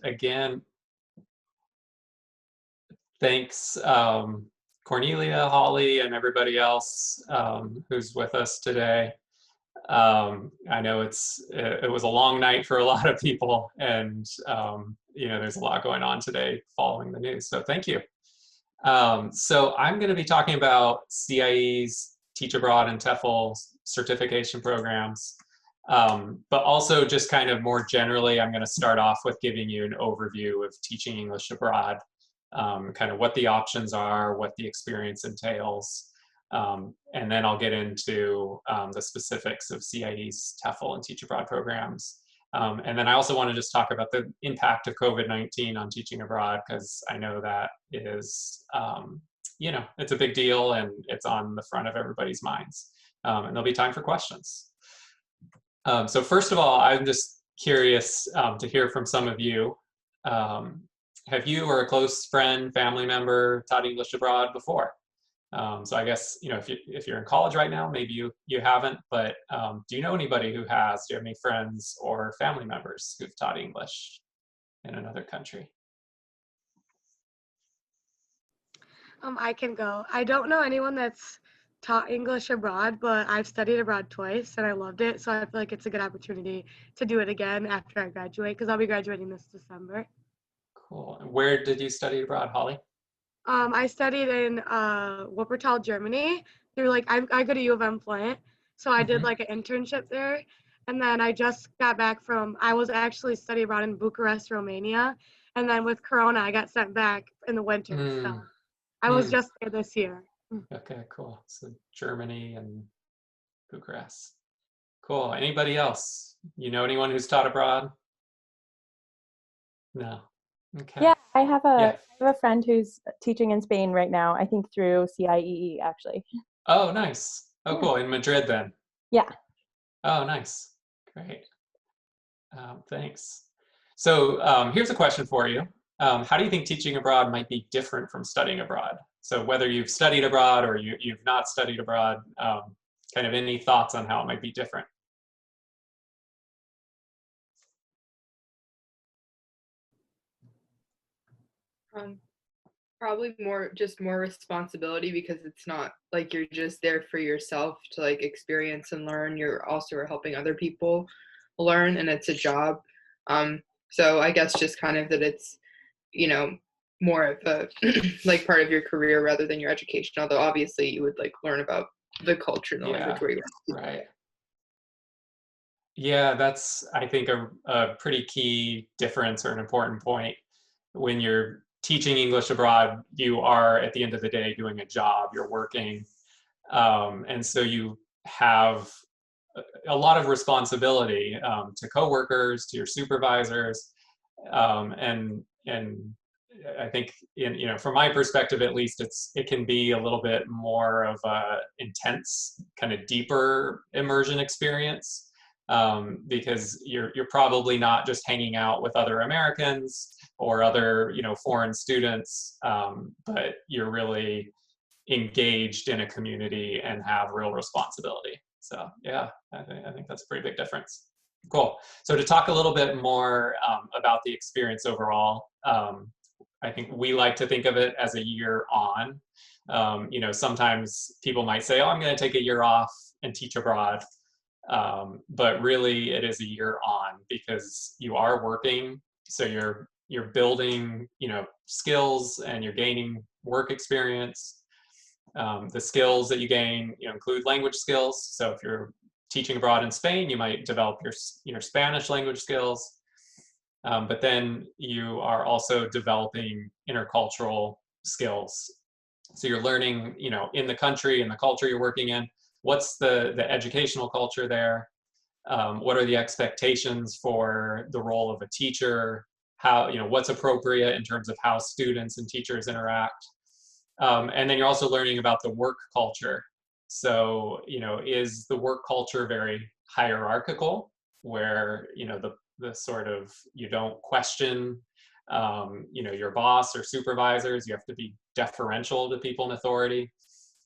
Again, thanks Cornelia, Holly, and everybody else who's with us today. I know it was a long night for a lot of people, and there's a lot going on today following the news, so thank you. So I'm going to be talking about CIEE's Teach Abroad and TEFL certification programs, but also just kind of more generally, I'm going to start off with giving you an overview of teaching English abroad, kind of what the options are, what the experience entails, and then I'll get into the specifics of CIEE's TEFL and Teach Abroad programs. And then I also want to just talk about the impact of COVID-19 on teaching abroad, because I know that is, it's a big deal and it's on the front of everybody's minds. And there'll be time for questions. So first of all, I'm just curious to hear from some of you. Have you or a close friend, family member taught English abroad before? So I guess, if you're in college right now, maybe you haven't, but do you know anybody who has? Do you have any friends or family members who've taught English in another country? I can go. I don't know anyone that's taught English abroad, but I've studied abroad twice and I loved it. So I feel like it's a good opportunity to do it again after I graduate, because I'll be graduating this December. Cool. And where did you study abroad, Holly? I studied in Wuppertal, Germany. Through I go to U of M Flint, so I did like an internship there, and then I just got back I was actually studying abroad in Bucharest, Romania, and then with Corona, I got sent back in the winter. So I was just there this year. Okay, cool. So Germany and Bucharest. Cool. Anybody else? You know anyone who's taught abroad? No. Okay. Yeah, I have a friend who's teaching in Spain right now, I think through CIEE actually. Oh, nice. Oh, cool. In Madrid then? Yeah. Oh, nice. Great. Thanks. So here's a question for you. How do you think teaching abroad might be different from studying abroad? So whether you've studied abroad or you've not studied abroad, kind of any thoughts on how it might be different? Probably more responsibility, because it's not like you're just there for yourself to like experience and learn. You're also helping other people learn, and it's a job. So I guess just kind of that it's, more of a like part of your career rather than your education. Although obviously you would like learn about the culture and the language where you are. Right. Yeah, that's, I think, a pretty key difference or an important point. When you're teaching English abroad, you are, at the end of the day, doing a job, you're working. And so you have a lot of responsibility to coworkers, to your supervisors. And I think, from my perspective, at least, it can be a little bit more of a intense, kind of deeper immersion experience. Because you're probably not just hanging out with other Americans or other foreign students, but you're really engaged in a community and have real responsibility. So yeah, I think that's a pretty big difference. Cool. So to talk a little bit more about the experience overall, I think we like to think of it as a year on. Sometimes people might say, oh, I'm going to take a year off and teach abroad. But really it is a year on, because you are working, so you're building skills and you're gaining work experience. The skills that you gain include language skills. So if you're teaching abroad in Spain, you might develop your Spanish language skills, but then you are also developing intercultural skills. So you're learning in the country, in the culture you're working in, what's the educational culture there? What are the expectations for the role of a teacher? How, what's appropriate in terms of how students and teachers interact? And then you're also learning about the work culture. So, is the work culture very hierarchical, where, the sort of, you don't question, your boss or supervisors, you have to be deferential to people in authority?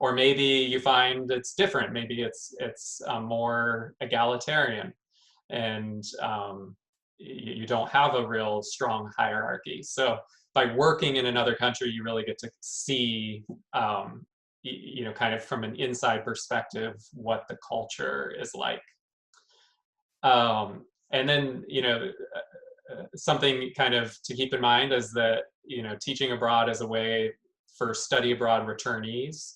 Or maybe you find it's different. Maybe it's more egalitarian, and you don't have a real strong hierarchy. So by working in another country, you really get to see, you know, kind of from an inside perspective, what the culture is like. And then, you know, something kind of to keep in mind is that, you know, teaching abroad is a way for study abroad returnees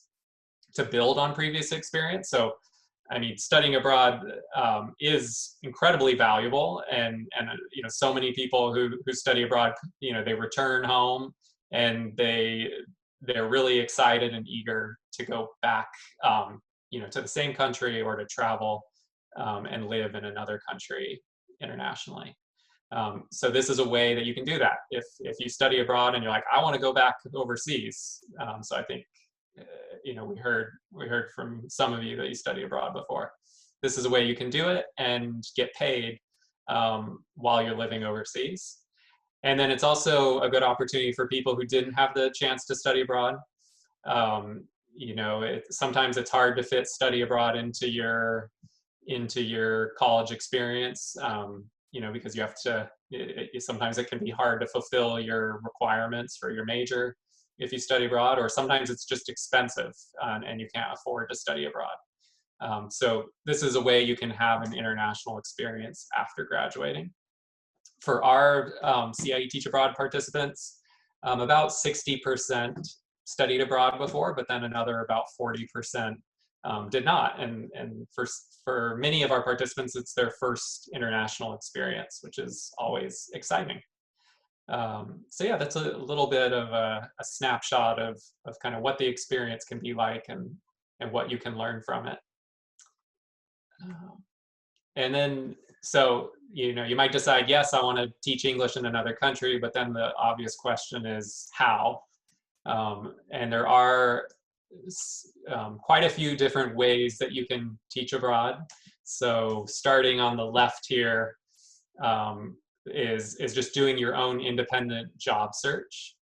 to build on previous experience. So, I mean, studying abroad is incredibly valuable, and you know, so many people who study abroad, you know, they return home and they're really excited and eager to go back, you know, to the same country or to travel and live in another country internationally. So this is a way that you can do that if you study abroad and you're like, I want to go back overseas. So I think, you know, we heard from some of you that you study abroad before. This is a way you can do it and get paid while you're living overseas. And then it's also a good opportunity for people who didn't have the chance to study abroad. You know, sometimes it's hard to fit study abroad into your college experience. You know, because you have to, sometimes it can be hard to fulfill your requirements for your major if you study abroad, or sometimes it's just expensive and you can't afford to study abroad. So this is a way you can have an international experience after graduating. For our CIEE Teach Abroad participants, about 60% studied abroad before, but then another about 40% did not. And for many of our participants, it's their first international experience, which is always exciting. So yeah, that's a little bit of a snapshot of kind of what the experience can be like and what you can learn from it. And then, so, you know, you might decide, yes, I want to teach English in another country, but then the obvious question is how? And there are quite a few different ways that you can teach abroad. So starting on the left here is just doing your own independent job search.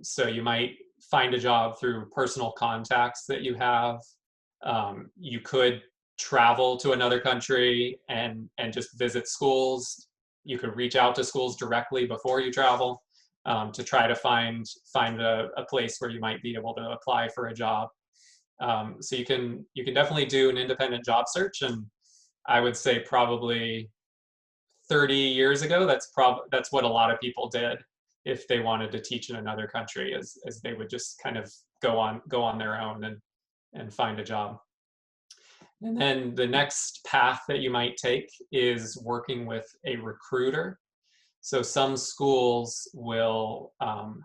So you might find a job through personal contacts that you have. You could travel to another country and just visit schools. You could reach out to schools directly before you travel to try to find a place where you might be able to apply for a job. So you can definitely do an independent job search, and I would say probably 30 years ago, that's what a lot of people did if they wanted to teach in another country, as they would just kind of go on their own and find a job. And then the next path that you might take is working with a recruiter. So some schools will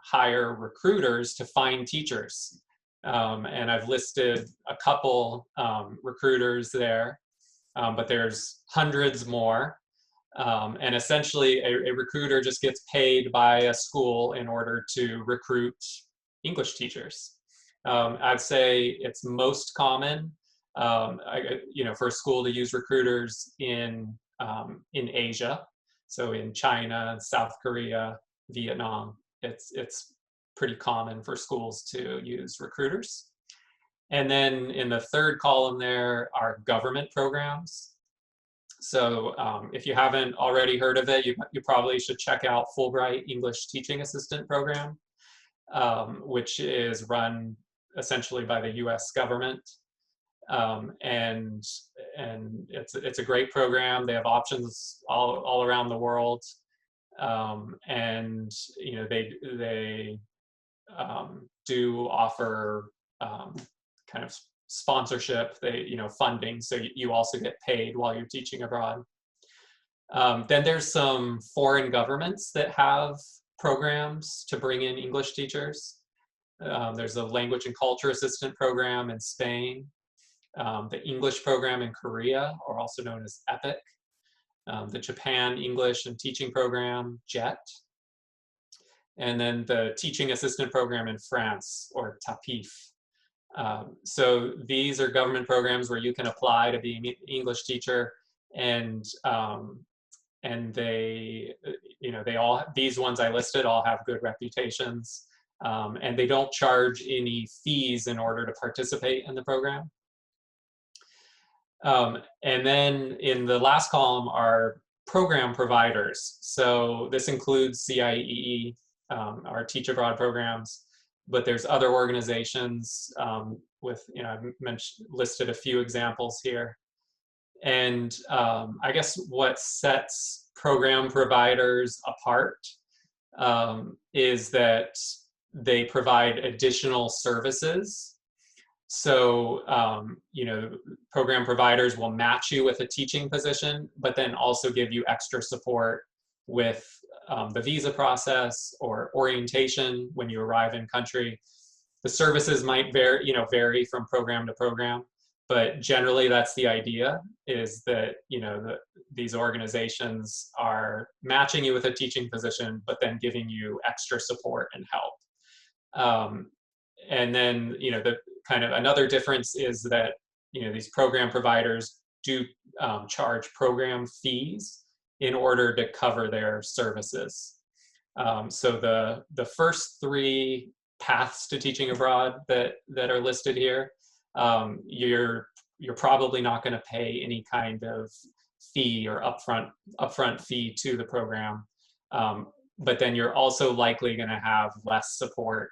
hire recruiters to find teachers. And I've listed a couple recruiters there, but there's hundreds more. And essentially a recruiter just gets paid by a school in order to recruit English teachers. I'd say it's most common, you know, for a school to use recruiters in Asia. So in China, South Korea, Vietnam, it's pretty common for schools to use recruiters. And then in the third column there are government programs. So if you haven't already heard of it, you probably should check out Fulbright English Teaching Assistant Program, which is run essentially by the US government. And it's a great program. They have options all around the world. And you know, they do offer kind of sponsorship, funding, so you also get paid while you're teaching abroad. Then there's some foreign governments that have programs to bring in English teachers. There's a Language and Culture Assistant Program in Spain. The English program in Korea, or also known as EPIC. The Japan English and Teaching Program, JET. And then the Teaching Assistant Program in France, or TAPIF. So these are government programs where you can apply to be an English teacher, and they, these ones I listed all have good reputations, and they don't charge any fees in order to participate in the program. And then in the last column are program providers. So this includes CIEE, our Teach Abroad programs, but there's other organizations with, I've listed a few examples here. And I guess what sets program providers apart is that they provide additional services. So, program providers will match you with a teaching position, but then also give you extra support with the visa process or orientation when you arrive in country. The services might vary from program to program, but generally that's the idea, is that, these organizations are matching you with a teaching position, but then giving you extra support and help. And then, the kind of another difference is that, these program providers do charge program fees in order to cover their services. So the first three paths to teaching abroad that are listed here, you're probably not going to pay any kind of fee or upfront fee to the program, but then you're also likely going to have less support.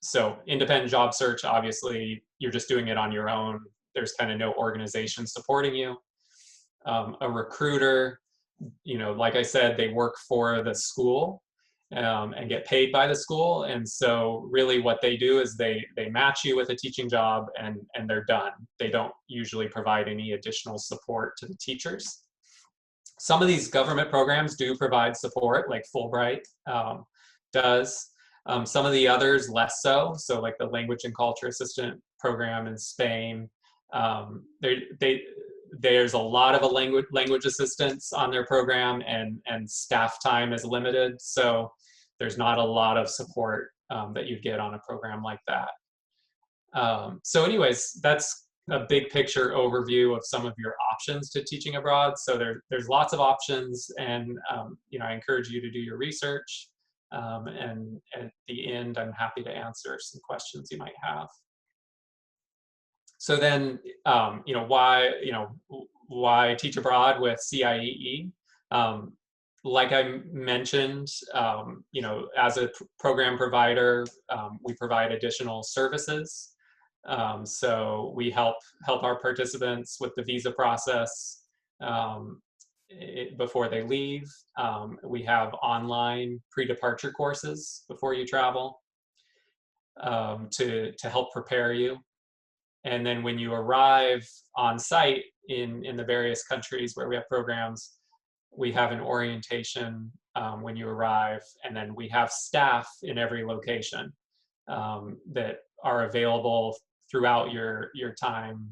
So independent job search, obviously, you're just doing it on your own. There's kind of no organization supporting you. A recruiter, like I said, they work for the school and get paid by the school. And so really what they do is they match you with a teaching job and they're done. They don't usually provide any additional support to the teachers. Some of these government programs do provide support, like Fulbright does. Some of the others less so. So like the Language and Culture Assistant program in Spain, there's a lot of language assistants on their program, and staff time is limited. So there's not a lot of support that you get on a program like that. So anyways, that's a big picture overview of some of your options to teaching abroad. So there's lots of options, and I encourage you to do your research. And at the end, I'm happy to answer some questions you might have. So then, why teach abroad with CIEE? Like I mentioned, as a program provider, we provide additional services. So we help our participants with the visa process before they leave. We have online pre-departure courses before you travel to help prepare you. And then when you arrive on site in the various countries where we have programs, we have an orientation when you arrive, and then we have staff in every location that are available throughout your time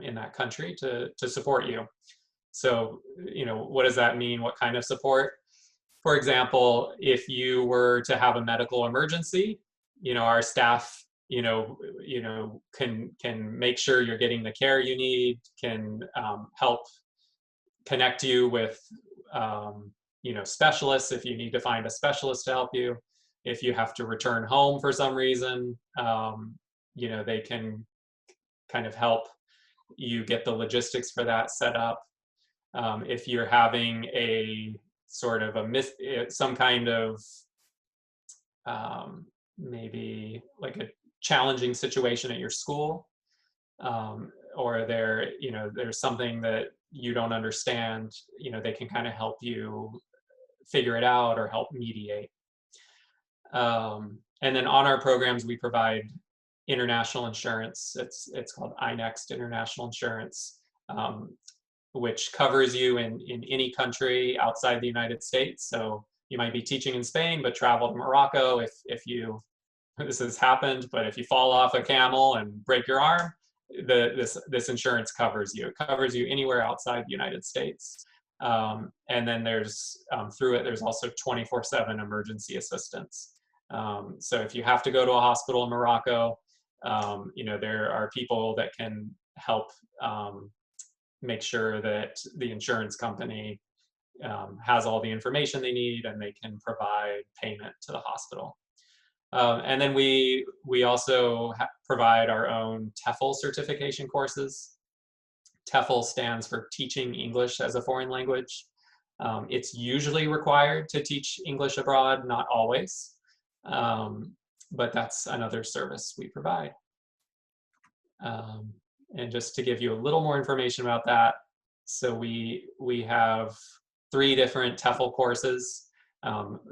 in that country to support you. So, what does that mean? What kind of support? For example, if you were to have a medical emergency, our staff can make sure you're getting the care you need, can help connect you with, specialists if you need to find a specialist to help you. If you have to return home for some reason, they can kind of help you get the logistics for that set up. If you're having a sort of some kind of maybe like a challenging situation at your school, or there's something that you don't understand, they can kind of help you figure it out or help mediate. And then on our programs, we provide international insurance. It's called iNext International Insurance, which covers you in any country outside the United States. So you might be teaching in Spain, but travel to Morocco if this has happened, but if you fall off a camel and break your arm, this insurance covers you. It covers you anywhere outside the United States. And then there's, through it, there's also 24/7 emergency assistance. So if you have to go to a hospital in Morocco, there are people that can help make sure that the insurance company has all the information they need, and they can provide payment to the hospital. And then we also provide our own TEFL certification courses. TEFL stands for Teaching English as a Foreign Language. It's usually required to teach English abroad, not always, but that's another service we provide. And just to give you a little more information about that, so we have 3 different TEFL courses.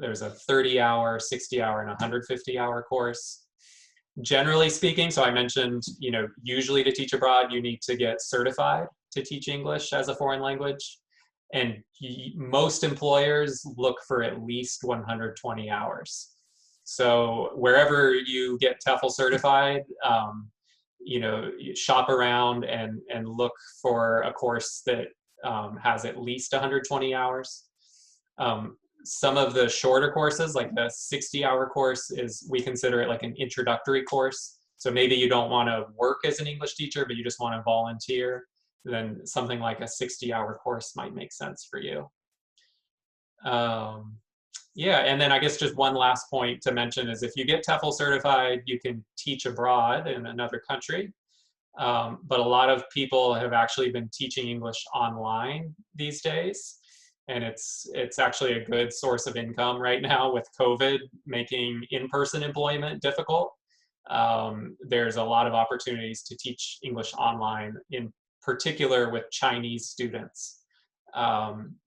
There's a 30-hour, 60-hour, and 150-hour course. Generally speaking, so I mentioned, you know, usually to teach abroad, you need to get certified to teach English as a foreign language. And most employers look for at least 120 hours. So wherever you get TEFL certified, you know, you shop around and look for a course that has at least 120 hours. Some of the shorter courses, like the 60-hour course, we consider it like an introductory course. So maybe you don't want to work as an English teacher, but you just want to volunteer. Then something like a 60-hour course might make sense for you. Yeah, and then I guess just one last point to mention is if you get TEFL certified, you can teach abroad in another country. But a lot of people have actually been teaching English online these days. And it's actually a good source of income right now with COVID making in-person employment difficult. There's a lot of opportunities to teach English online, in particular with Chinese students.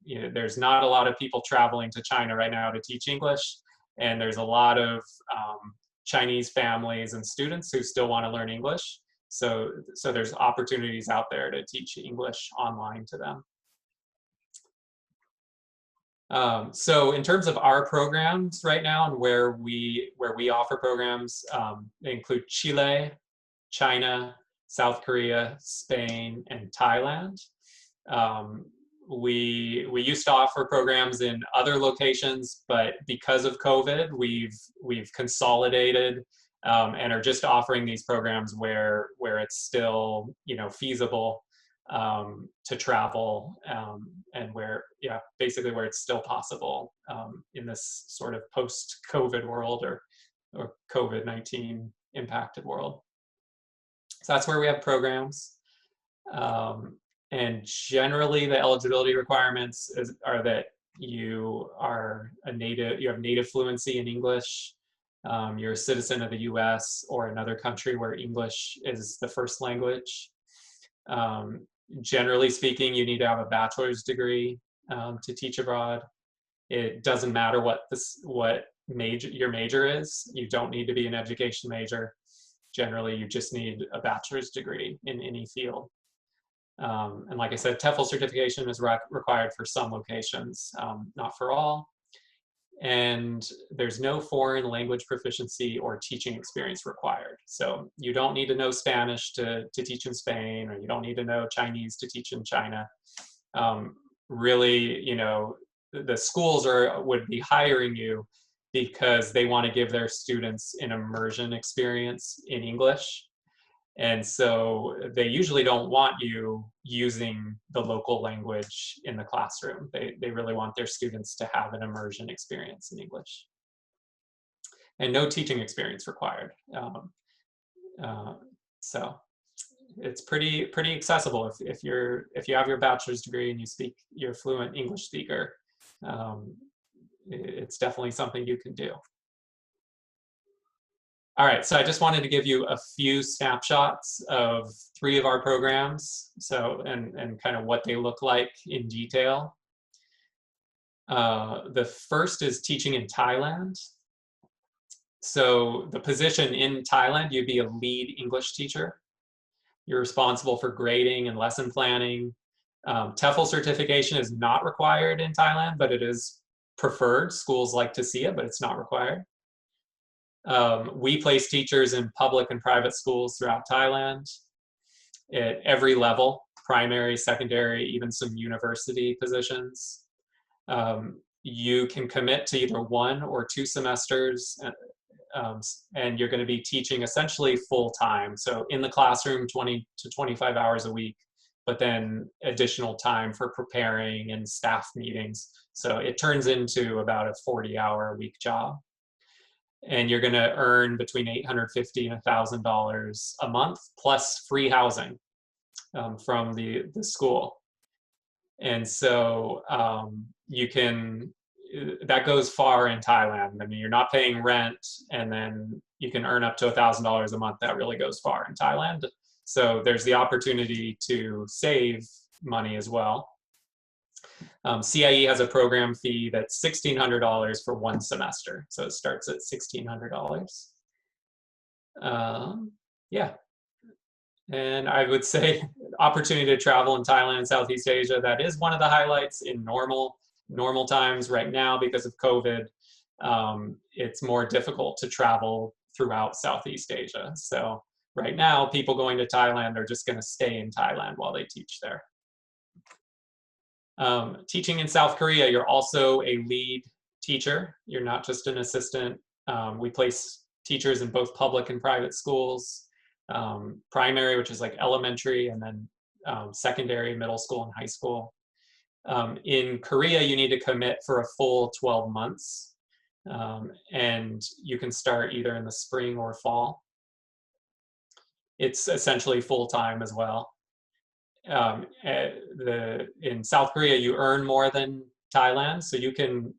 You know, there's not a lot of people traveling to China right now to teach English, and there's a lot of Chinese families and students who still want to learn English. So there's opportunities out there to teach English online to them. So in terms of our programs right now and where we offer programs, they include Chile, China, South Korea, Spain, and Thailand. We used to offer programs in other locations, but because of COVID, we've consolidated and are just offering these programs where it's still, you know, feasible to travel and where, yeah, basically where it's still possible in this sort of post-COVID world or COVID-19 impacted world. So that's where we have programs. And generally the eligibility requirements are that you have native fluency in English, you're a citizen of the US or another country where English is the first language. Generally speaking, you need to have a bachelor's degree to teach abroad. It doesn't matter what your major is. You don't need to be an education major. Generally, you just need a bachelor's degree in any field. And like I said, TEFL certification is required for some locations, not for all. And there's no foreign language proficiency or teaching experience required. So you don't need to know Spanish to teach in Spain, or you don't need to know Chinese to teach in China. Really, you know, the schools would be hiring you because they want to give their students an immersion experience in English. And so they usually don't want you using the local language in the classroom. They really want their students to have an immersion experience in English. And no teaching experience required. So it's pretty accessible if you have your bachelor's degree and you're a fluent English speaker. It's definitely something you can do. All right, so I just wanted to give you a few snapshots of 3 of our programs, and kind of what they look like in detail. The first is teaching in Thailand. So the position in Thailand, you'd be a lead English teacher. You're responsible for grading and lesson planning. TEFL certification is not required in Thailand, but it is preferred. Schools like to see it, but it's not required. We place teachers in public and private schools throughout Thailand at every level, primary, secondary, even some university positions. You can commit to either 1 or 2 semesters, and you're going to be teaching essentially full time. So in the classroom, 20 to 25 hours a week, but then additional time for preparing and staff meetings. So it turns into about a 40-hour-a-week job. And you're going to earn between $850 and $1,000 a month, plus free housing. from the school. And so you can, that goes far in Thailand. I mean, you're not paying rent, and then you can earn up to $1,000 a month. That really goes far in Thailand. So there's the opportunity to save money as well. CIEE has a program fee that's $1,600 for one semester. So it starts at $1,600. Yeah. And I would say opportunity to travel in Thailand and Southeast Asia, that is one of the highlights in normal times. Right now, because of COVID, it's more difficult to travel throughout Southeast Asia. So right now, people going to Thailand are just going to stay in Thailand while they teach there. Teaching in South Korea, you're also a lead teacher. You're not just an assistant. We place teachers in both public and private schools. Primary, which is like elementary, and then secondary, middle school, and high school. In Korea, you need to commit for a full 12 months, and you can start either in the spring or fall. It's essentially full-time as well. In South Korea, you earn more than Thailand, so you can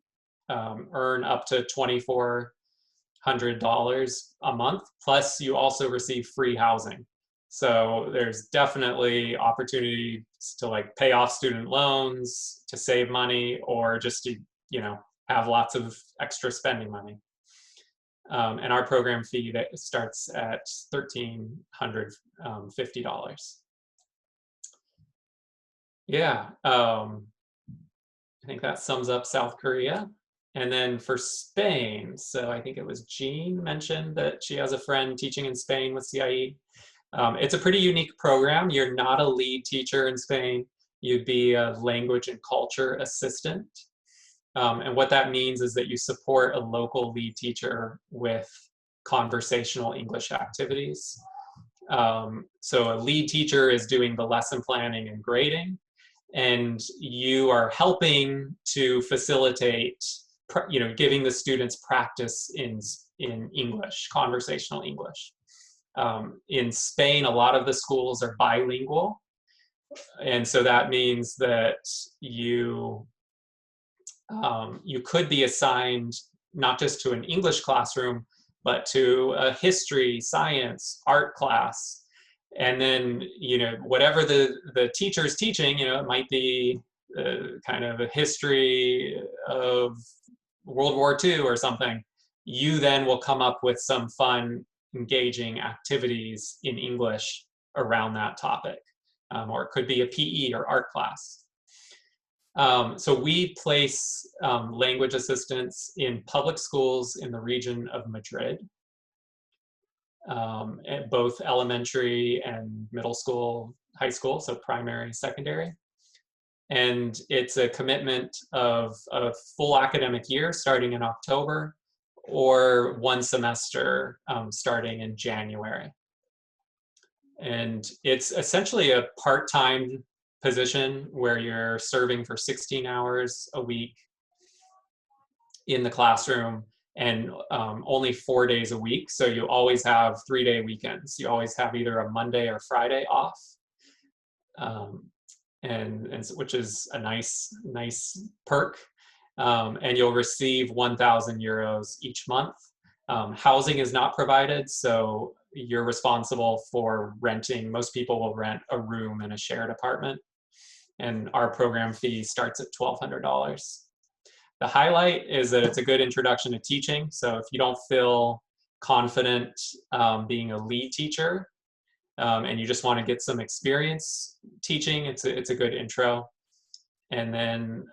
earn up to $2,400 a month, plus you also receive free housing. So there's definitely opportunities to like pay off student loans, to save money, or just to, you know, have lots of extra spending money. And our program fee that starts at $1,350. Yeah, I think that sums up South Korea. And then for Spain, so I think it was Jean mentioned that she has a friend teaching in Spain with CIEE. It's a pretty unique program. You're not a lead teacher in Spain. You'd be a language and culture assistant. And what that means is that you support a local lead teacher with conversational English activities. So a lead teacher is doing the lesson planning and grading, and you are helping to facilitate, you know, giving the students practice in English, conversational English. In Spain, a lot of the schools are bilingual, and so that means that you could be assigned not just to an English classroom, but to a history, science, art class. And then, you know, whatever the teacher is teaching, you know, it might be kind of a history of World War II or something. You then will come up with some fun, engaging activities in English around that topic. Or it could be a PE or art class. So we place language assistants in public schools in the region of Madrid. At both elementary and middle school, high school, so primary, secondary. And it's a commitment of a full academic year starting in October, or one semester starting in January. And it's essentially a part-time position where you're serving for 16 hours a week in the classroom, and only 4 days a week. So you always have 3-day weekends. You always have either a Monday or Friday off, and which is a nice perk. And you'll receive 1,000 euros each month. Housing is not provided, so you're responsible for renting. Most people will rent a room in a shared apartment, and our program fee starts at $1,200. The highlight is that it's a good introduction to teaching. So if you don't feel confident being a lead teacher, and you just want to get some experience teaching, it's a good intro. And then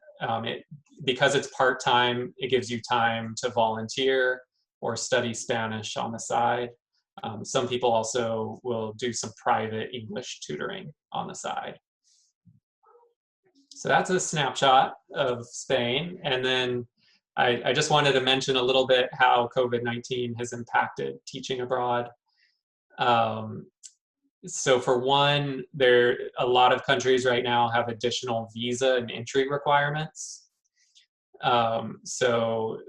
because it's part-time, it gives you time to volunteer or study Spanish on the side. Some people also will do some private English tutoring on the side. So that's a snapshot of Spain. And then I just wanted to mention a little bit how COVID-19 has impacted teaching abroad. So for one, a lot of countries right now have additional visa and entry requirements. So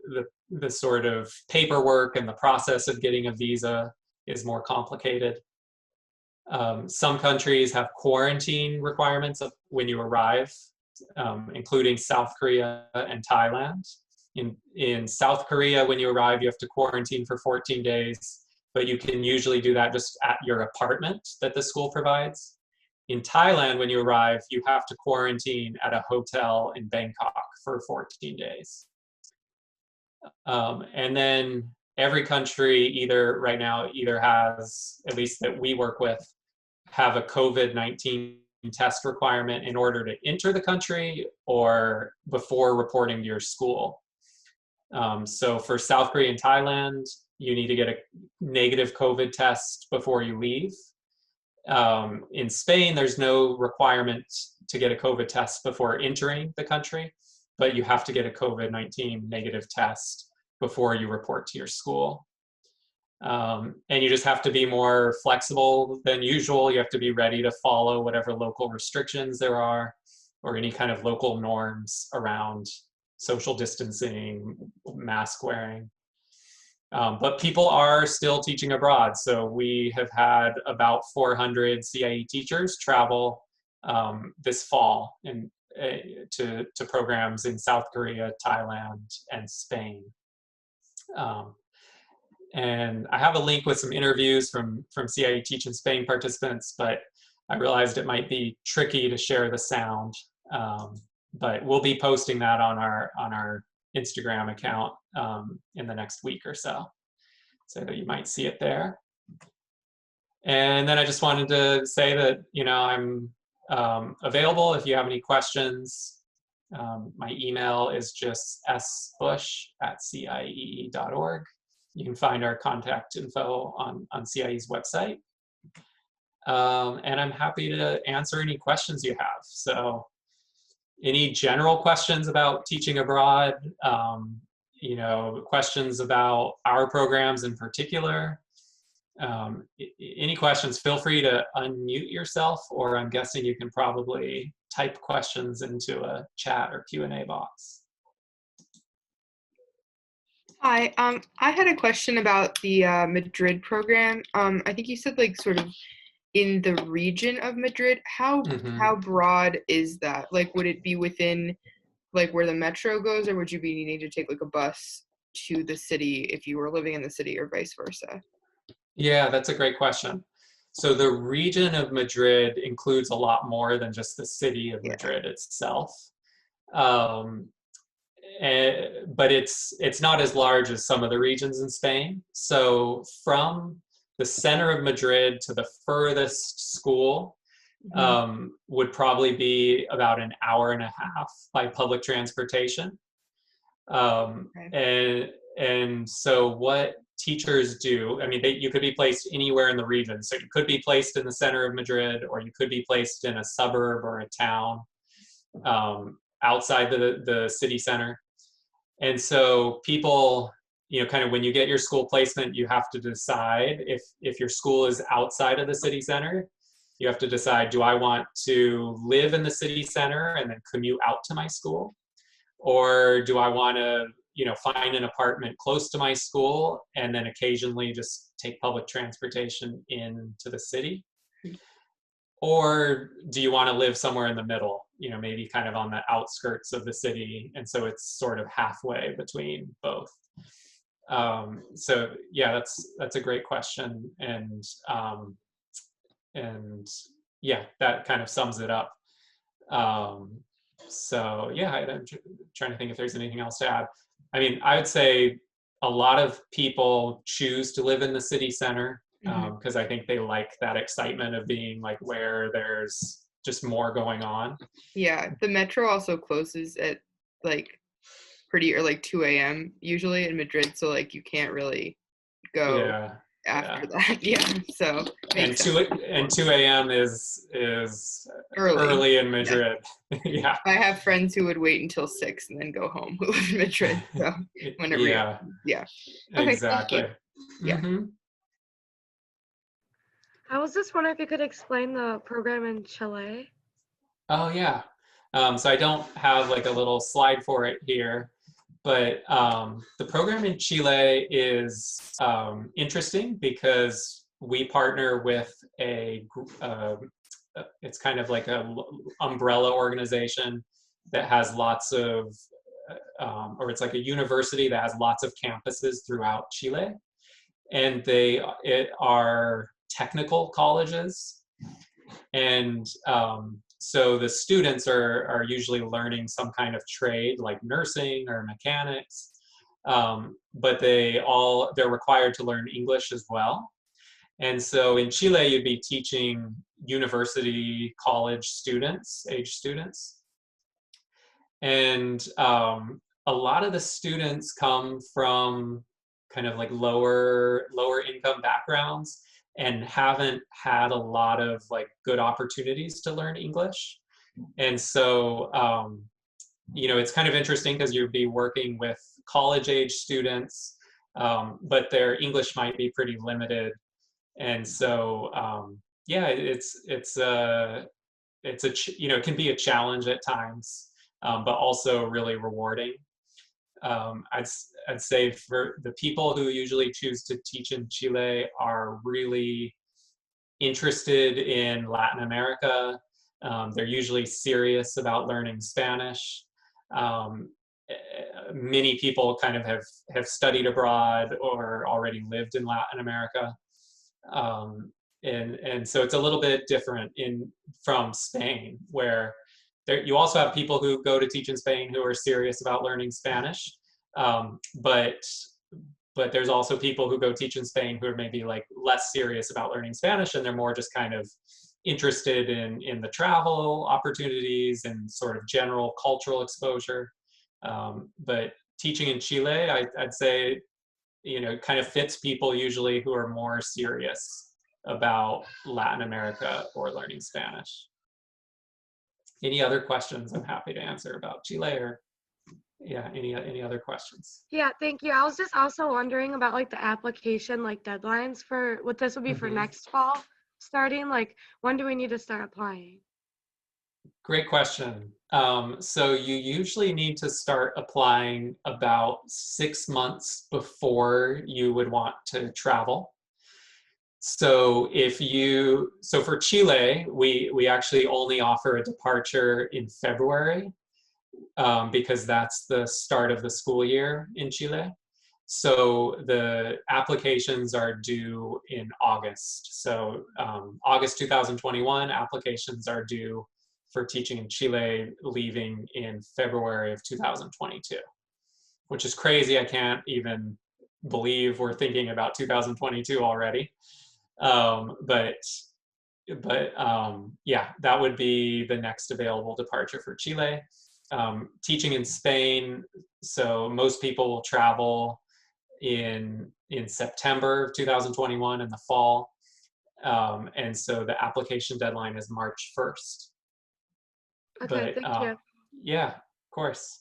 the sort of paperwork and the process of getting a visa is more complicated. Some countries have quarantine requirements of when you arrive, including South Korea and Thailand. In South Korea, when you arrive, you have to quarantine for 14 days, but you can usually do that just at your apartment that the school provides. In Thailand, when you arrive, you have to quarantine at a hotel in Bangkok for 14 days. And then every country right now either has, at least that we work with, have a COVID-19 test requirement in order to enter the country or before reporting to your school. So for South Korea and Thailand, you need to get a negative COVID test before you leave. In Spain, there's no requirement to get a COVID test before entering the country, but you have to get a COVID-19 negative test before you report to your school. And you just have to be more flexible than usual. You have to be ready to follow whatever local restrictions there are or any kind of local norms around social distancing, mask wearing. But people are still teaching abroad. So we have had about 400 CIE teachers travel this fall to programs in South Korea, Thailand, and Spain. And I have a link with some interviews from CIE Teach in Spain participants, but I realized it might be tricky to share the sound. But we'll be posting that on our Instagram account in the next week or so that you might see it there. And then I just wanted to say that, I'm available if you have any questions. My email is just sbush@ciee.org. You can find our contact info on CIE's website. And I'm happy to answer any questions you have. So any general questions about teaching abroad, questions about our programs in particular, any questions, feel free to unmute yourself, or I'm guessing you can probably type questions into a chat or Q&A box. Hi, I had a question about the Madrid program. I think you said sort of in the region of Madrid. How broad is that? Would it be within where the metro goes, or would you be needing to take a bus to the city if you were living in the city, or vice versa? Yeah, that's a gret question. So the region of Madrid includes a lot more than just the city of Madrid itself. But it's not as large as some of the regions in Spain. So from the center of Madrid to the furthest school would probably be about an hour and a half by public transportation. And so what teachers do, you could be placed anywhere in the region. So you could be placed in the center of Madrid, or you could be placed in a suburb or a town outside the city center. And so people, kind of when you get your school placement, you have to decide if your school is outside of the city center, you have to decide, do I want to live in the city center and then commute out to my school? Or do I want to, find an apartment close to my school and then occasionally just take public transportation into the city? Or do you want to live somewhere in the middle, maybe kind of on the outskirts of the city, and so it's sort of halfway between both? So yeah, that's a great question, and yeah, that kind of sums it up. So yeah, I'm trying to think if there's anything else to add. I would say a lot of people choose to live in the city center because I think they like that excitement of being where there's just more going on. Yeah, the metro also closes at pretty early, 2 a.m. usually in Madrid, so you can't really go after that. Yeah, so and 2 a.m. is early in Madrid. Yeah. I have friends who would wait until 6 and then go home who live in Madrid. So whenever okay, exactly. Yeah. I was just wondering if you could explain the program in Chile. Oh yeah. So I don't have a little slide for it here, but the program in Chile is interesting because we partner with it's kind of like a umbrella organization that has lots of, or it's like a university that has lots of campuses throughout Chile. And they are technical colleges. And so the students are usually learning some kind of trade like nursing or mechanics, but they're required to learn English as well. And so in Chile, you'd be teaching university college students, age students. And a lot of the students come from kind of like lower income backgrounds and haven't had a lot of like good opportunities to learn English. And so, you know, it's kind of interesting because you'd be working with college age students, but their English might be pretty limited. And so, yeah, you know, it can be a challenge at times, but also really rewarding. I'd say for the people who usually choose to teach in Chile are really interested in Latin America. They're usually serious about learning Spanish. Many people kind of have studied abroad or already lived in Latin America. And so it's a little bit different from Spain, where you also have people who go to teach in Spain who are serious about learning Spanish, but there's also people who go teach in Spain who are maybe like less serious about learning Spanish, and they're more just kind of interested in the travel opportunities and sort of general cultural exposure. But teaching in Chile, I'd say, you know, kind of fits people usually who are more serious about Latin America or learning Spanish. Any other questions? I'm happy to answer about Chile, or yeah, any other questions? Yeah, thank you. I was just also wondering about like the application like deadlines for what this would be for next fall starting. Like, when do we need to start applying? Great question. So you usually need to start applying about 6 months before you would want to travel. So for Chile, we actually only offer a departure in February, because that's the start of the school year in Chile. So the applications are due in August. So August 2021, applications are due for teaching in Chile, leaving in February of 2022, which is crazy. I can't even believe we're thinking about 2022 already. But yeah, that would be the next available departure for Chile. Teaching in Spain, so most people will travel in September of 2021 in the fall. And so the application deadline is March 1st. Okay, But, thank you. yeah, of course.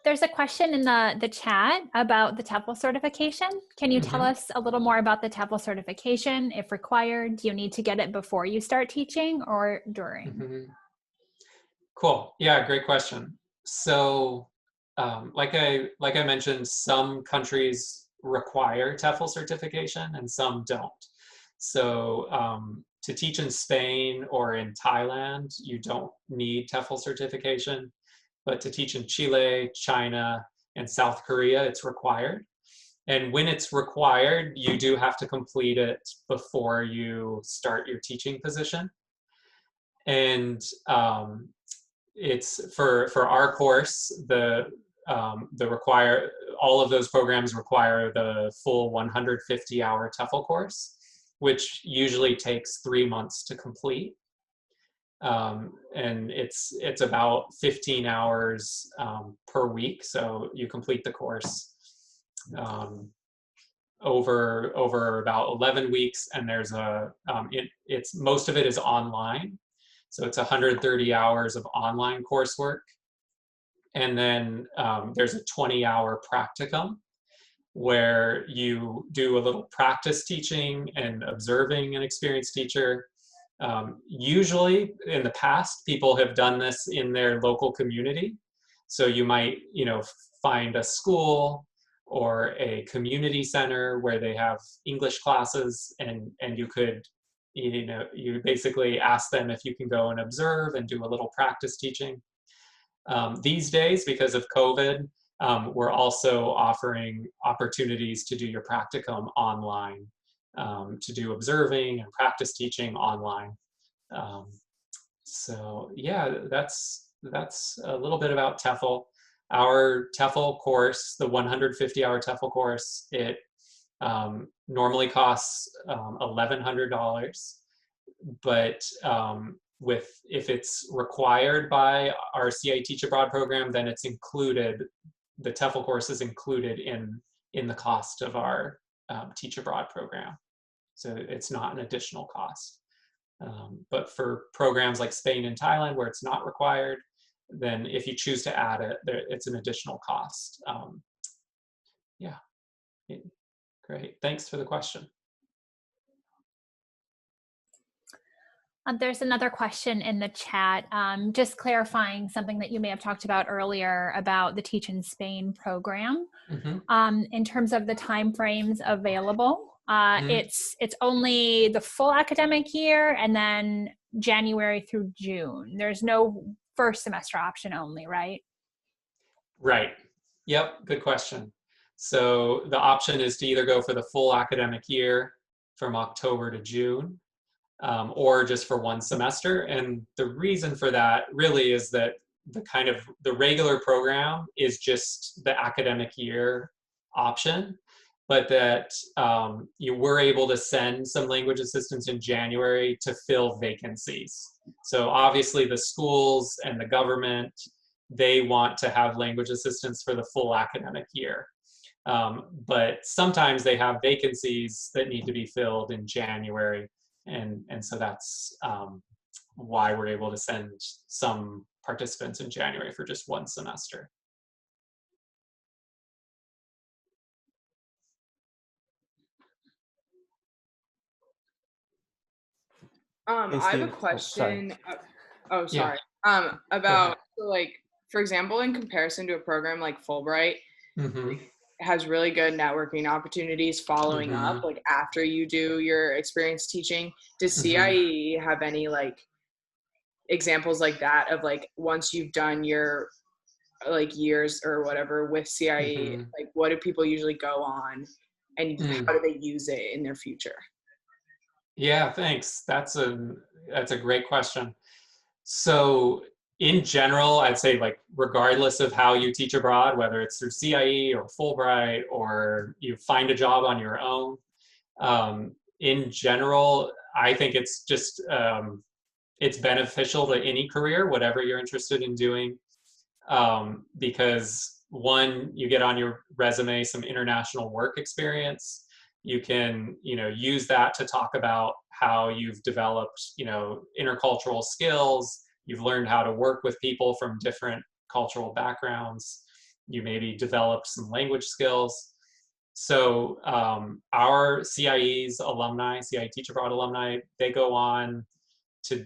There's a question in the chat about the TEFL certification. Can you tell us a little more about the TEFL certification, if required? Do you need to get it before you start teaching or during? Cool. Yeah, great question. So like I mentioned, some countries require TEFL certification and some don't. So to teach in Spain or in Thailand, you don't need TEFL certification. But to teach in Chile, China, and South Korea, it's required. And when it's required, you do have to complete it before you start your teaching position. And it's for our course, all of those programs require the full 150-hour TEFL course, which usually takes 3 months to complete. And it's about 15 hours per week. So you complete the course over about 11 weeks, and there's most of it is online. So it's 130 hours of online coursework. And then there's a 20-hour practicum where you do a little practice teaching and observing an experienced teacher. Usually in the past, people have done this in their local community. So you might, find a school or a community center where they have English classes, and you could, you basically ask them if you can go and observe and do a little practice teaching. These days, because of COVID, we're also offering opportunities to do your practicum online, to do observing and practice teaching online. So yeah, that's a little bit about TEFL. Our TEFL course, the 150-hour TEFL course, it normally costs $1,100, but if it's required by our CIEE Teach Abroad program, then it's included. The TEFL course is included in the cost of our Teach Abroad program, so it's not an additional cost. But for programs like Spain and Thailand, where it's not required, then if you choose to add it, it's an additional cost. Yeah, great. Thanks for the question. There's another question in the chat, just clarifying something that you may have talked about earlier about the Teach in Spain program. In terms of the timeframes available, it's only the full academic year and then January through June. There's no first semester option only, right? Right. Yep, good question. So the option is to either go for the full academic year from October to June, or just for one semester. And the reason for that really is that the regular program is just the academic year option, but that you were able to send some language assistants in January to fill vacancies. So obviously the schools and the government, they want to have language assistants for the full academic year. But sometimes they have vacancies that need to be filled in January. And so that's why we're able to send some participants in January for just one semester. I have a question. Oh, sorry. Yeah. About, so like, for example, in comparison to a program like Fulbright, it has really good networking opportunities following up, like after you do your experience teaching. Does CIEE have any like examples like that of like once you've done your like years or whatever with CIEE, like what do people usually go on and how do they use it in their future? Yeah, thanks. That's a great question. So in general, I'd say like regardless of how you teach abroad, whether it's through CIEE or Fulbright or you find a job on your own, in general, I think it's just it's beneficial to any career, whatever you're interested in doing, because one, you get on your resume some international work experience. You can, use that to talk about how you've developed, intercultural skills. You've learned how to work with people from different cultural backgrounds. You maybe developed some language skills. So our CIEE's alumni, CIEE Teach Abroad alumni, they go on to,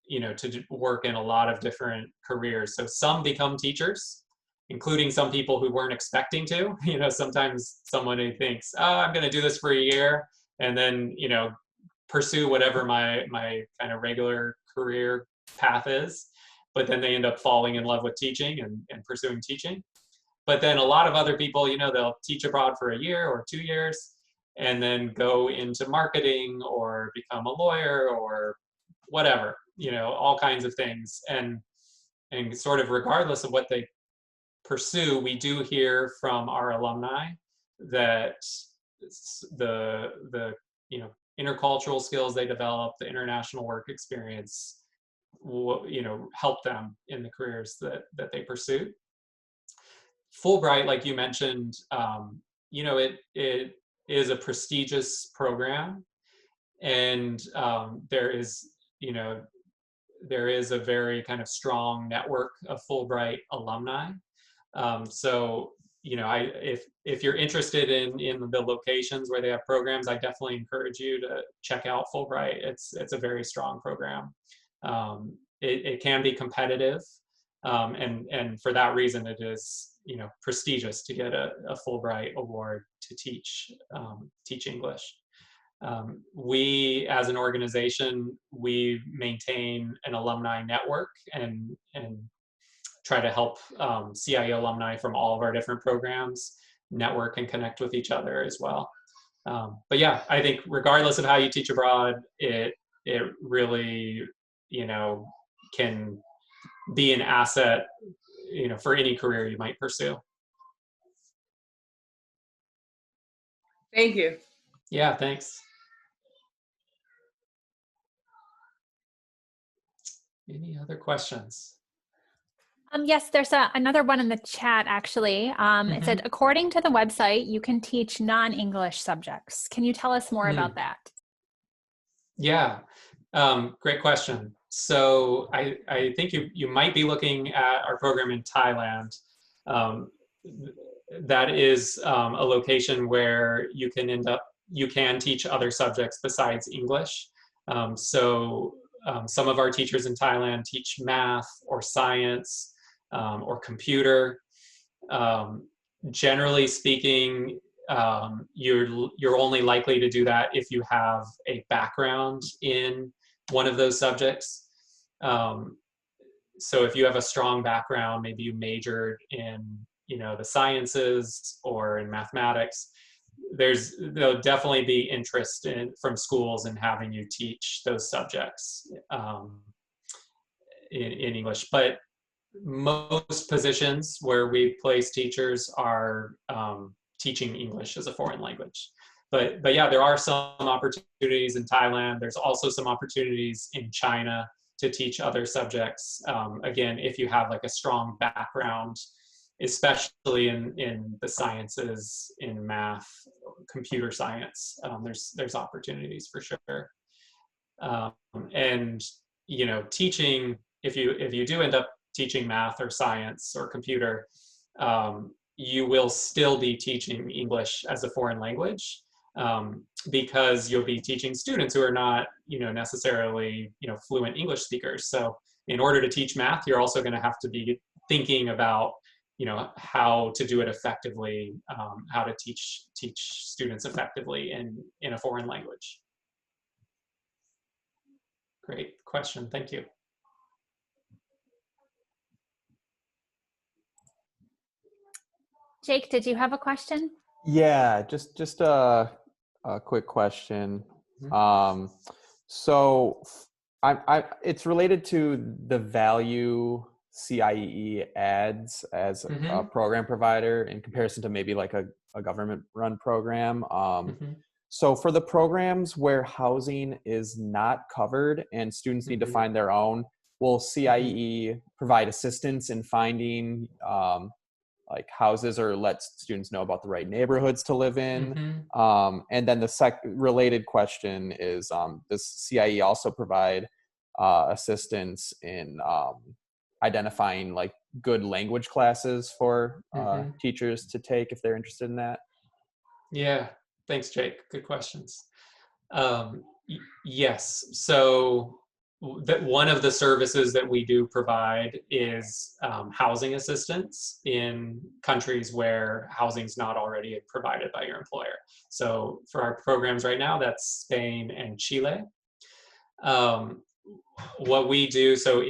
to work in a lot of different careers. So some become teachers, including some people who weren't expecting to. Sometimes someone who thinks, oh, I'm going to do this for a year and then, pursue whatever my kind of regular career path is. But then they end up falling in love with teaching and pursuing teaching. But then a lot of other people, they'll teach abroad for a year or 2 years and then go into marketing or become a lawyer or whatever, all kinds of things. And sort of regardless of what they pursue, we do hear from our alumni that the intercultural skills they develop, the international work experience, help them in the careers that they pursue. Fulbright, like you mentioned, it is a prestigious program, and there is a very kind of strong network of Fulbright alumni. So, if you're interested in the locations where they have programs, I definitely encourage you to check out Fulbright. It's a very strong program. It can be competitive, And for that reason, it is, you know, prestigious to get a Fulbright award to teach English. We, as an organization, we maintain an alumni network and try to help CIEE alumni from all of our different programs network and connect with each other as well. But yeah, I think regardless of how you teach abroad, it really, you know, can be an asset, you know, for any career you might pursue. Thank you. Yeah, thanks. Any other questions? Yes, there's another one in the chat, actually. It said, according to the website, you can teach non-English subjects. Can you tell us more about that? Yeah, great question. So I think you might be looking at our program in Thailand. That is a location where you can teach other subjects besides English. Some of our teachers in Thailand teach math or science or computer. Generally speaking, you're only likely to do that if you have a background in one of those subjects. So if you have a strong background, maybe you majored in, you know, the sciences or in mathematics, there'll definitely be interest from schools in having you teach those subjects in English. But most positions where we place teachers are teaching English as a foreign language. But yeah, there are some opportunities in Thailand. There's also some opportunities in China to teach other subjects. Again, if you have like a strong background, especially in the sciences, in math, computer science, there's opportunities for sure. And you know, teaching, if you do end up teaching math or science or computer, you will still be teaching English as a foreign language, because you'll be teaching students who are not, you know, necessarily, you know, fluent English speakers. So in order to teach math, you're also going to have to be thinking about, you know, how to do it effectively, how to teach students effectively in a foreign language. Great question, thank you. Jake, did you have a question? Yeah, just a quick question. So it's related to the value CIEE adds as a program provider in comparison to maybe like a government-run program. So for the programs where housing is not covered and students need to find their own, will CIEE provide assistance in finding like houses or let students know about the right neighborhoods to live in? And then the related question is, does CIEE also provide assistance in identifying like good language classes for teachers to take if they're interested in that? Yeah, thanks, Jake. Good questions. Yes, so one of the services that we do provide is housing assistance in countries where housing is not already provided by your employer. So for our programs right now, that's Spain and Chile. What we do, so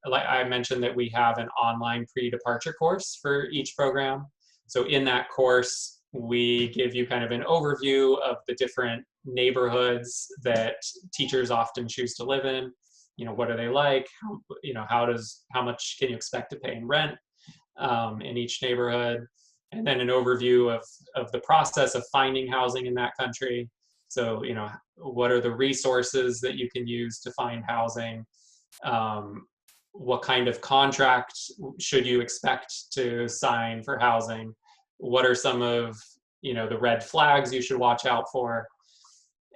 like I mentioned that we have an online pre-departure course for each program. So in that course, we give you kind of an overview of the different neighborhoods that teachers often choose to live in. You know, what are they like? You know, how much can you expect to pay in rent in each neighborhood? And then an overview of the process of finding housing in that country. So, you know, what are the resources that you can use to find housing? What kind of contract should you expect to sign for housing? What are some of, you know, the red flags you should watch out for?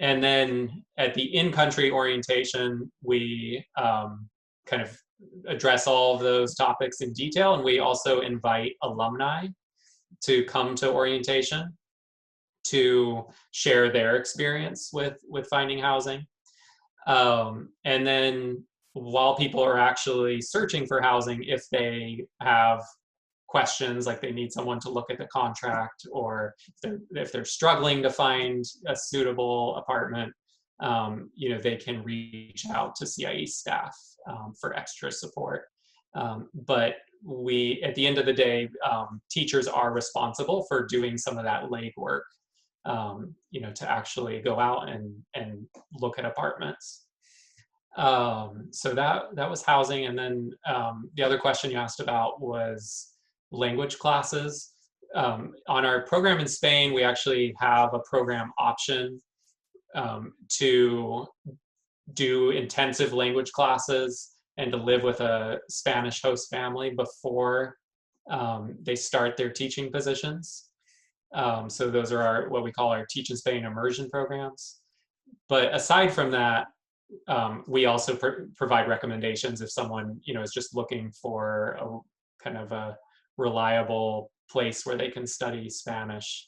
And then at the in-country orientation, we kind of address all of those topics in detail, and we also invite alumni to come to orientation to share their experience with finding housing. And then while people are actually searching for housing, if they have questions, like they need someone to look at the contract, or if they're struggling to find a suitable apartment, they can reach out to CIE staff for extra support. But at the end of the day, teachers are responsible for doing some of that legwork, to actually go out and look at apartments. So that was housing. And then the other question you asked about was language classes. On our program in Spain, we actually have a program option to do intensive language classes and to live with a Spanish host family before they start their teaching positions. So those are what we call our Teach in Spain immersion programs. But aside from that, we also provide recommendations if someone, is just looking for a kind of a reliable place where they can study Spanish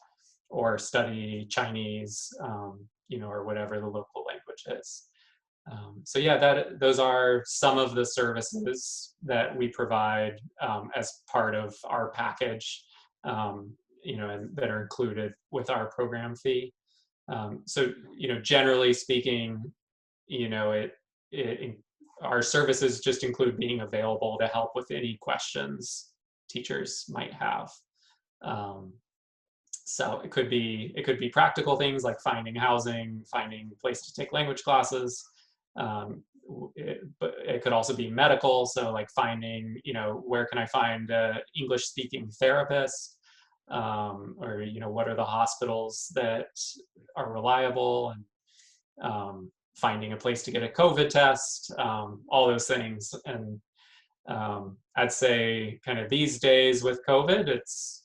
or study Chinese, or whatever the local language is. So yeah, those are some of the services that we provide as part of our package, and that are included with our program fee. So, generally speaking, our services just include being available to help with any questions teachers might have. So it could be practical things like finding housing, finding a place to take language classes. But it could also be medical. So like finding, where can I find an English speaking therapist? Or, what are the hospitals that are reliable, and finding a place to get a COVID test, all those things. And I'd say kind of these days with COVID, it's,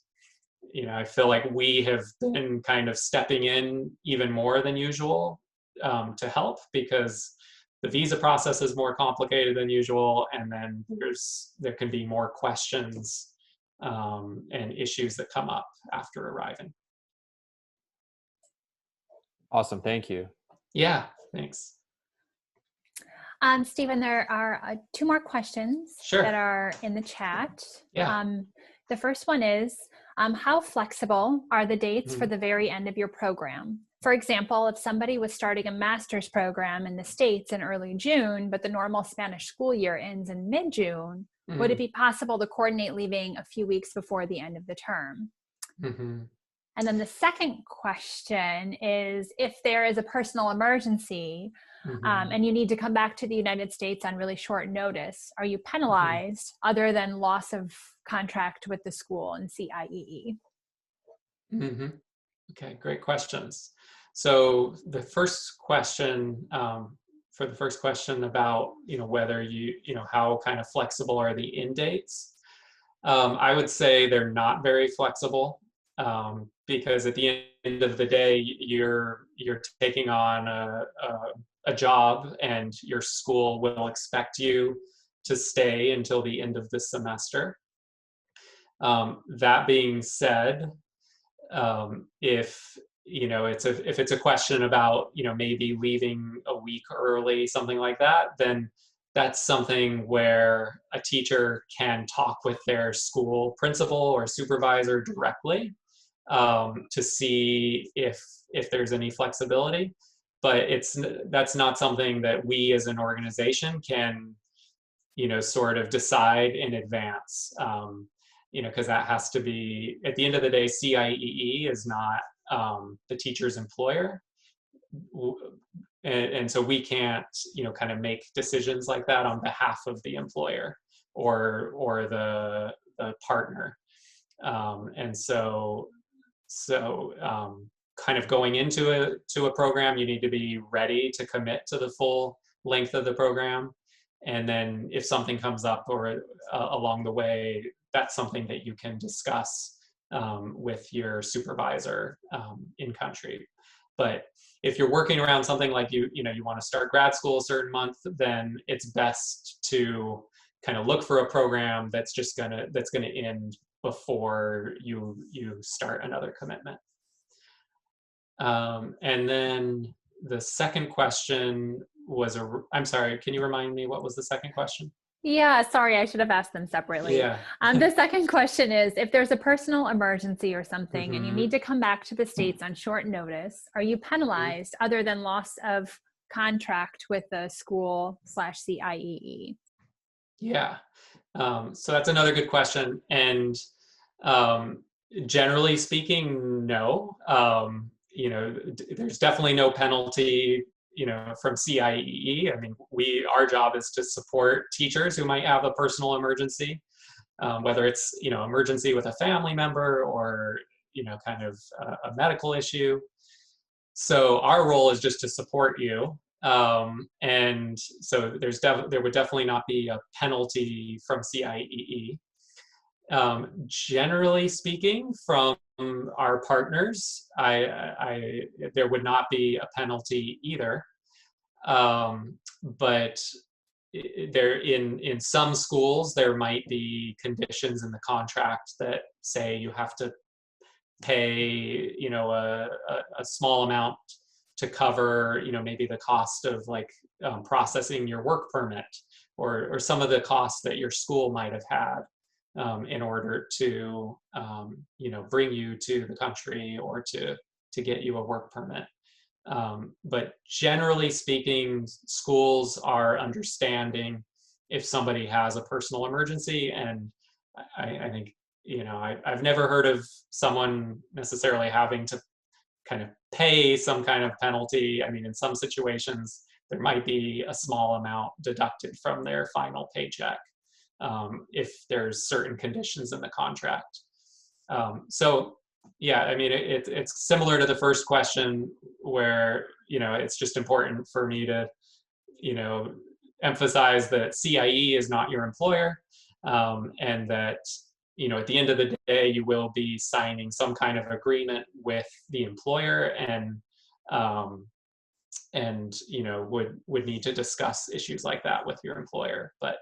I feel like we have been kind of stepping in even more than usual to help, because the visa process is more complicated than usual. And then there can be more questions and issues that come up after arriving. Awesome, thank you. Yeah, thanks. Stephen, there are 2 more questions that are in the chat. Yeah. The first one is, how flexible are the dates for the very end of your program? For example, if somebody was starting a master's program in the States in early June, but the normal Spanish school year ends in mid-June, would it be possible to coordinate leaving a few weeks before the end of the term? And then the second question is, if there is a personal emergency and you need to come back to the United States on really short notice, are you penalized other than loss of contract with the school and CIEE? Okay, great questions. So the first question, for the first question about, whether how kind of flexible are the end dates? I would say they're not very flexible, because at the end of the day, you're taking on a job, and your school will expect you to stay until the end of the semester. That being said, if it's a question about, maybe leaving a week early, something like that, then that's something where a teacher can talk with their school principal or supervisor directly to see if there's any flexibility. But that's not something that we as an organization can, sort of decide in advance. Because that has to be, at the end of the day, CIEE is not the teacher's employer. And so we can't, kind of make decisions like that on behalf of the employer or the partner. And so kind of going into a program, you need to be ready to commit to the full length of the program. And then if something comes up or along the way, that's something that you can discuss with your supervisor in country. But if you're working around something like you want to start grad school a certain month, then it's best to kind of look for a program that's gonna end before you start another commitment. And then the second question I'm sorry, can you remind me what was the second question? Yeah, sorry, I should have asked them separately. Yeah. The second question is, if there's a personal emergency or something and you need to come back to the States on short notice, are you penalized other than loss of contract with the school/CIEE? Yeah. So that's another good question. And generally speaking, no. There's definitely no penalty, from CIEE. I mean, our job is to support teachers who might have a personal emergency, whether it's, emergency with a family member or, kind of a medical issue. So our role is just to support you. And so there would definitely not be a penalty from CIEE. Generally speaking, from our partners, there would not be a penalty either. But there in some schools, there might be conditions in the contract that say you have to pay, a small amount to cover, maybe the cost of like processing your work permit or some of the costs that your school might have had in order to, bring you to the country or to get you a work permit. But generally speaking, schools are understanding if somebody has a personal emergency. And I think, I've never heard of someone necessarily having to kind of pay some kind of penalty. I mean, in some situations, there might be a small amount deducted from their final paycheck if there's certain conditions in the contract. So yeah, I mean, it's similar to the first question where, it's just important for me to, emphasize that CIE is not your employer, and that, at the end of the day, you will be signing some kind of agreement with the employer and would need to discuss issues like that with your employer. But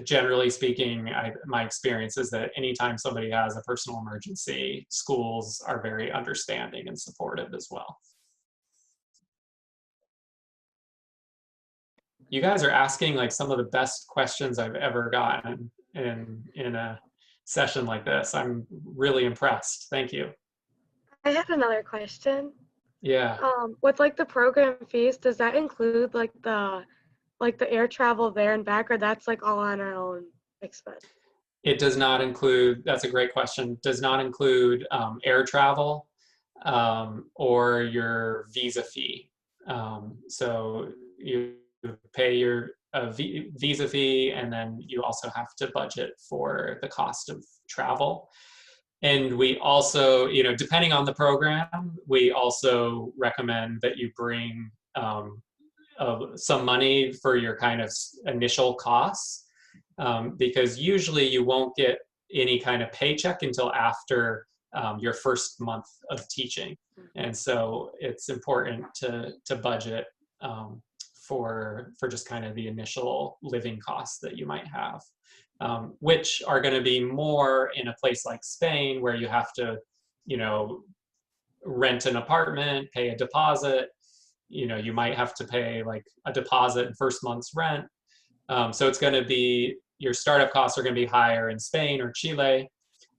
generally speaking, my experience is that anytime somebody has a personal emergency, schools are very understanding and supportive as well. You guys are asking like some of the best questions I've ever gotten in a session like this. I'm really impressed. Thank you. I had another question. Yeah. With like the program fees, does that include like the air travel there and back, or that's like all on our own expense? It does not include, that's a great question, does not include air travel or your visa fee. So you pay your visa fee, and then you also have to budget for the cost of travel. And we also, depending on the program, we also recommend that you bring some money for your kind of initial costs, because usually you won't get any kind of paycheck until after your first month of teaching. And so it's important to budget for just kind of the initial living costs that you might have, which are going to be more in a place like Spain, where you have to, rent an apartment, pay a deposit. You might have to pay like a deposit and first month's rent. So it's going to be, your startup costs are going to be higher in Spain or Chile.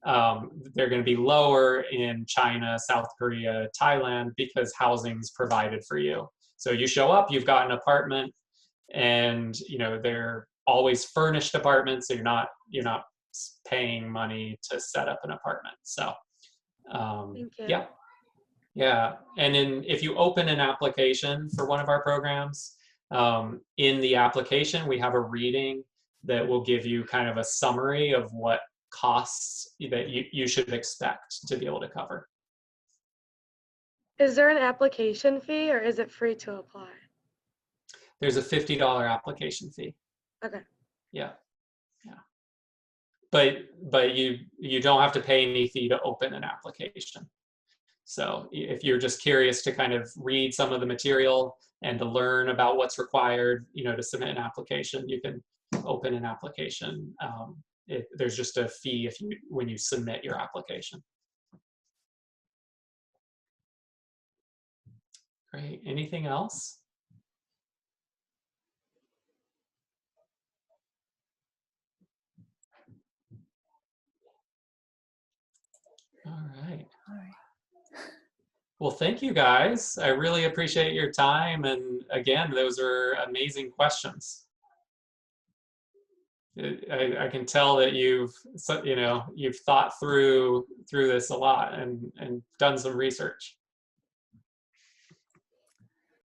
They're going to be lower in China, South Korea, Thailand, because housing's provided for you. So you show up, you've got an apartment, and they're always furnished apartments, so you're not paying money to set up an apartment. So Thank you. yeah. And then if you open an application for one of our programs, in the application we have a reading that will give you kind of a summary of what costs that you should expect to be able to cover. Is there an application fee, or is it free to apply? There's a $50 application fee. Okay. Yeah. But you don't have to pay any fee to open an application. So if you're just curious to kind of read some of the material and to learn about what's required, to submit an application, you can open an application. There's just a fee when you submit your application. Great. Anything else? All right. Well, thank you guys. I really appreciate your time. And again, those are amazing questions. I can tell that you've thought through this a lot and done some research.